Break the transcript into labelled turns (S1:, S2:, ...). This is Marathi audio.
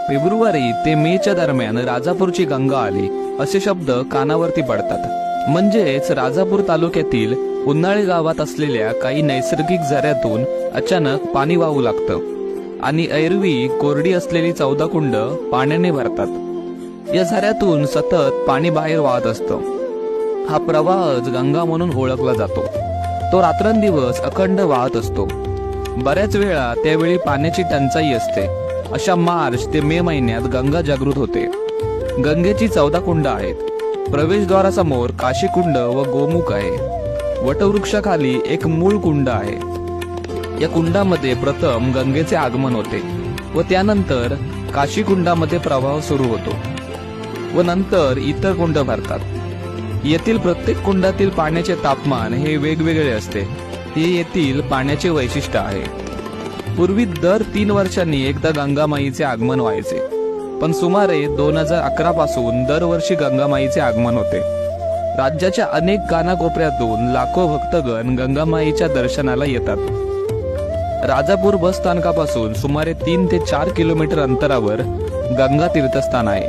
S1: फेब्रुवारी ते मेच्या दरम्यान राजापूरची गंगा आली असे शब्द कानावरती पडतात. म्हणजेच राजापूर तालुक्यातील उन्हाळी गावात असलेल्या काही नैसर्गिक झऱ्यातून अचानक पाणी वाहू लागतं आणि एरवी कोरडी असलेली 14 कुंड पाण्याने भरतात. या झऱ्यातून सतत पाणी बाहेर वाहत असतं. हा प्रवाहच गंगा म्हणून ओळखला जातो. तो रात्रंदिवस अखंड वाहत असतो. बऱ्याच वेळा त्यावेळी पाण्याची टंचाई असते. अशा मार्च ते मे महिन्यात गंगा जागृत होते. गंगेची 14 कुंड आहेत. प्रवेशद्वारासमोर काशीकुंड व गोमुख आहे. वटवृक्षाखाली एक मूळ कुंड आहे. या कुंडामध्ये प्रथम गंगेचे आगमन होते व त्यानंतर काशीकुंडामध्ये प्रवाह सुरू होतो व नंतर इतर कुंड भरतात. येथील प्रत्येक कुंडातील पाण्याचे तापमान हे वेगवेगळे असते. हे येथील पाण्याचे वैशिष्ट्य आहे. पूर्वी दर 3 वर्षांनी एकदा गंगामाईचे आगमन व्हायचे, पण सुमारे 2011 पासून दरवर्षी गंगामाईचे आगमन होते. राज्याच्या अनेक कानाकोपऱ्यातून लाखो भक्तगण गंगामाईच्या दर्शनाला येतात. राजापूर बस स्थानकापासून सुमारे 3 ते 4 किलोमीटर अंतरावर गंगा तीर्थस्थान आहे.